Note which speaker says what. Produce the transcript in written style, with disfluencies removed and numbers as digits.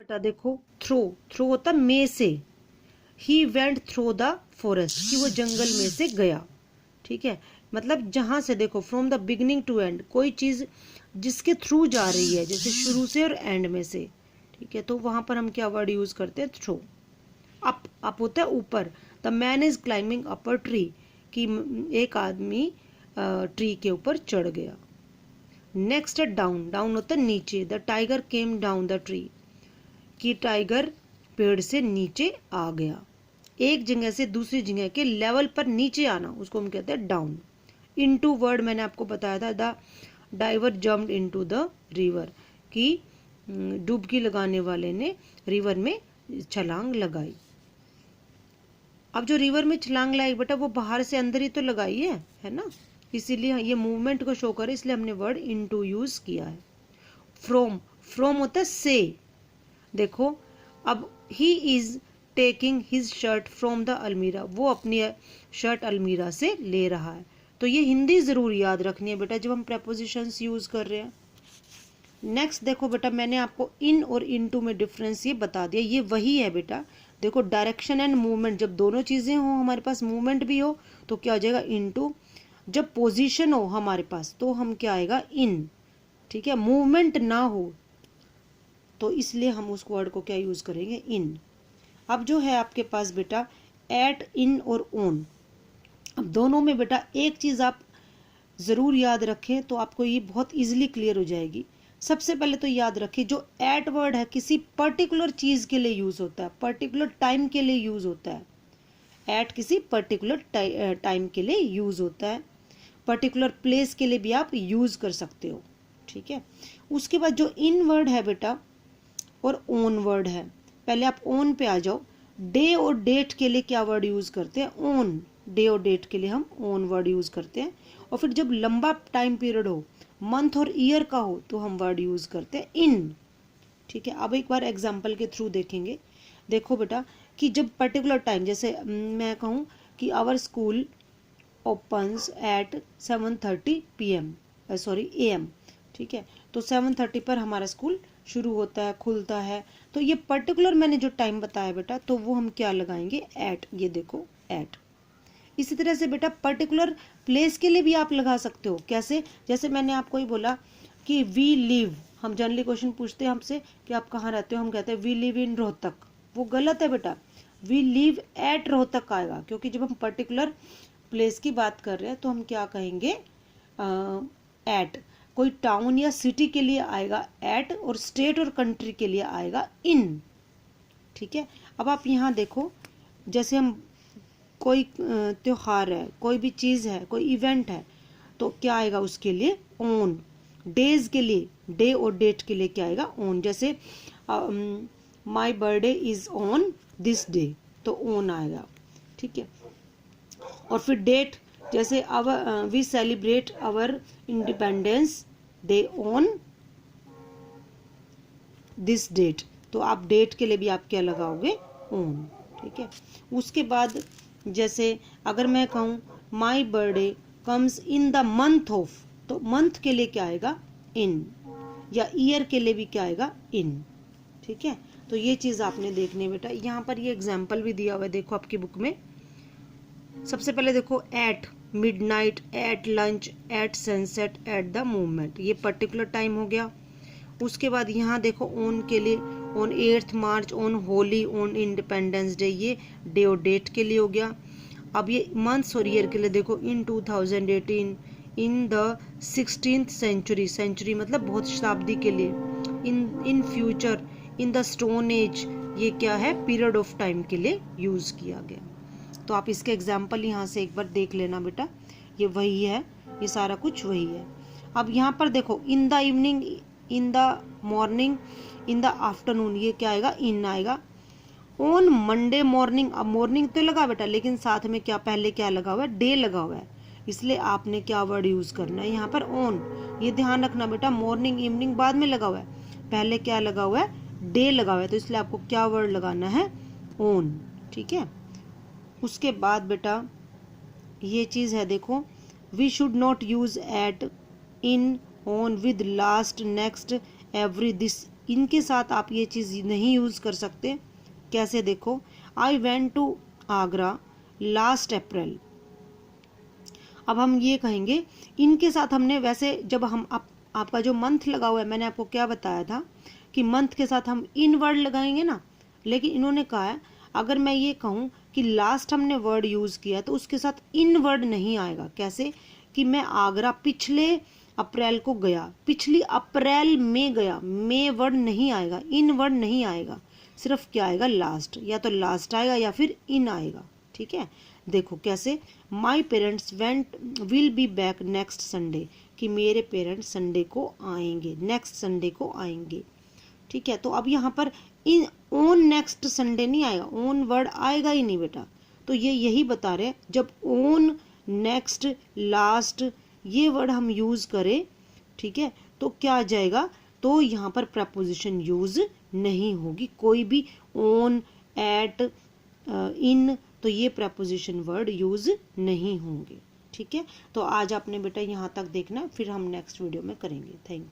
Speaker 1: बेटा देखो throw, throw होता में से, he went through the forest, कि वो जंगल में से गया, ठीक है। मतलब जहां से देखो from the beginning to end, कोई चीज जिसके थ्रू जा रही है, जैसे शुरू से और एंड में से, ठीक है, तो वहां पर हम क्या वर्ड यूज करते हैं, थ्रो। अप, अप होता है ऊपर, the man is climbing upper tree, कि एक आदमी ट्री के ऊपर चढ़ गया। नेक्स्ट है डाउन, डाउन होता है नीचे, the tiger came down the tree, कि टाइगर पेड़ से नीचे आ गया। एक जगह से दूसरी जगह के लेवल पर नीचे आना, उसको हम कहते हैं डाउन। इनटू वर्ड मैंने आपको बताया था, the diver jumped into the river, कि डुबकी लगाने वाले ने रिवर में छलांग लगाई। अब जो रिवर में छलांग लगाई बेटा, वो बाहर से अंदर ही तो लगाई है ना, इसीलिए ये मूवमेंट को शो करे, इसलिए हमने वर्ड इनटू यूज किया है। फ्रॉम, फ्रॉम होता है से, देखो अब he is taking his shirt from the अलमीरा, वो अपनी शर्ट अलमीरा से ले रहा है। तो ये हिंदी जरूर याद रखनी है बेटा जब हम प्रेपोजिशंस यूज कर रहे हैं। नेक्स्ट देखो बेटा, मैंने आपको इन और इनटू में डिफरेंस ये बता दिया, ये वही है बेटा। देखो डायरेक्शन एंड मूवमेंट, जब दोनों चीजें हो, हमारे पास मूवमेंट भी हो, तो क्या हो जाएगा इनटू। जब पोजीशन हो हमारे पास, तो हम क्या आएगा इन, ठीक है। मूवमेंट ना हो तो इसलिए हम उस वर्ड को क्या यूज करेंगे, इन। अब जो है आपके पास बेटा एट, इन और ओन, अब दोनों में बेटा एक चीज आप जरूर याद रखें, तो आपको ये बहुत इजीली क्लियर हो जाएगी। सबसे पहले तो याद रखिए, जो एट वर्ड है किसी पर्टिकुलर चीज के लिए यूज होता है, पर्टिकुलर टाइम के लिए यूज होता है। एट किसी पर्टिकुलर टाइम के लिए यूज होता है, पर्टिकुलर प्लेस के लिए भी आप यूज कर सकते हो, ठीक है। उसके बाद जो इन वर्ड है बेटा और ओन वर्ड है, पहले आप ओन पे आ जाओ। डे और डेट के लिए क्या वर्ड यूज करते हैं, ओन। डे और डेट के लिए हम ओन वर्ड यूज करते हैं। और फिर जब लंबा टाइम पीरियड हो, मंथ और ईयर का हो, तो हम वर्ड यूज करते हैं इन, ठीक है। अब एक बार एग्जाम्पल के थ्रू देखेंगे। देखो बेटा कि जब पर्टिकुलर टाइम, जैसे मैं कहूँ कि our school opens at 7:30 PM, sorry AM, ठीक है। तो 7:30 पर हमारा स्कूल शुरू होता है, खुलता है। तो ये पर्टिकुलर मैंने जो टाइम बताया बेटा, तो वो हम क्या लगाएंगे, एट। ये देखो एट। इसी तरह से बेटा पर्टिकुलर प्लेस के लिए भी आप लगा सकते हो। कैसे, जैसे मैंने आपको ही बोला कि वी लिव, हम जनरली क्वेश्चन पूछते हैं हमसे कि आप कहाँ रहते हो, हम कहते हैं वी लिव इन रोहतक, वो गलत है बेटा, वी लिव एट रोहतक आएगा, क्योंकि जब हम पर्टिकुलर प्लेस की बात कर रहे हैं तो हम क्या कहेंगे, एट। कोई टाउन या सिटी के लिए आएगा एट, और स्टेट और कंट्री के लिए आएगा इन, ठीक है। अब आप यहाँ देखो, जैसे हम कोई त्योहार है, कोई भी चीज है, कोई इवेंट है, तो क्या आएगा उसके लिए, ओन। डेज के लिए, डे और डेट के लिए क्या आएगा, ओन। जैसे my birthday is on this day, तो ओन आएगा, ठीक है। और फिर डेट, जैसे our we celebrate our independence day on this date, तो आप डेट के लिए भी आप क्या लगाओगे, ओन, ठीक है। उसके बाद जैसे अगर मैं कहूँ my birthday comes in the month of, तो मंथ के लिए क्या आएगा, इन। या ईयर के लिए भी क्या आएगा, इन, ठीक है। तो ये चीज आपने देखनी है बेटा। यहाँ पर ये एग्जाम्पल भी दिया हुआ है, देखो आपकी बुक में। सबसे पहले देखो at midnight, at lunch, at sunset, at the movement, ये पर्टिकुलर टाइम हो गया। उसके बाद यहाँ देखो ऑन के लिए, on 8 March, on Holi, on independence day, ये डे और डेट के लिए हो गया। अब ये मंथ्स और ईयर के लिए देखो, in 2018, in the 16th century, century मतलब बहुत शताब्दी के लिए, in future, in the stone age, ये क्या है, पीरियड ऑफ टाइम के लिए यूज किया गया। तो आप इसके एग्जाम्पल यहाँ से एक बार देख लेना बेटा, ये वही है, ये सारा कुछ वही है। अब यहाँ पर देखो in the evening, in the morning, in the afternoon, ये क्या आएगा, इन आएगा। ऑन मंडे मॉर्निंग, अब मॉर्निंग तो लगा बेटा, लेकिन साथ में क्या, पहले क्या लगा हुआ है, डे लगा हुआ है, इसलिए आपने क्या वर्ड यूज करना है यहाँ पर, ऑन। ये ध्यान रखना बेटा, मॉर्निंग इवनिंग बाद में लगा हुआ है, पहले क्या लगा हुआ है, डे लगा हुआ है, तो इसलिए आपको क्या वर्ड लगाना है, ऑन, ठीक है। उसके बाद बेटा ये चीज है, देखो we should not use at, in, on, with, last, next, every, this, इनके साथ आप ये चीज़ नहीं यूज़ कर सकते। कैसे देखो, I went to Agra last April. अब हम ये कहेंगे इनके साथ हमने वैसे जब हम आपका जो मंथ लगा हुआ है, मैंने आपको क्या बताया था कि मंथ के साथ हम इन वर्ड लगाएंगे ना, लेकिन इन्होंने कहा है अगर मैं ये कहूँ कि लास्ट हमने वर्ड यूज़ किया तो उसके साथ इन वर्ड नहीं आएगा। कैसे कि मैं आगरा पिछले अप्रैल को गया, पिछली अप्रैल में गया, में वर्ड नहीं आएगा, इन वर्ड नहीं आएगा, सिर्फ क्या आएगा लास्ट, या तो लास्ट आएगा या फिर इन आएगा। ठीक है, देखो कैसे, my parents will be back next Sunday, कि मेरे पेरेंट्स संडे को आएंगे, नेक्स्ट संडे को आएंगे। ठीक है, तो अब यहाँ पर इन ऑन नेक्स्ट संडे नहीं आएगा, ऑन वर्ड आएगा ही नहीं बेटा। तो ये यही बता रहे जब ऑन, नेक्स्ट, लास्ट ये वर्ड हम यूज करें, ठीक है, तो क्या आ जाएगा, तो यहाँ पर प्रपोजिशन यूज नहीं होगी, कोई भी ऑन, एट, इन, तो ये प्रपोजिशन वर्ड यूज नहीं होंगे। ठीक है, तो आज आपने बेटा यहाँ तक देखना, फिर हम नेक्स्ट वीडियो में करेंगे। Thank you.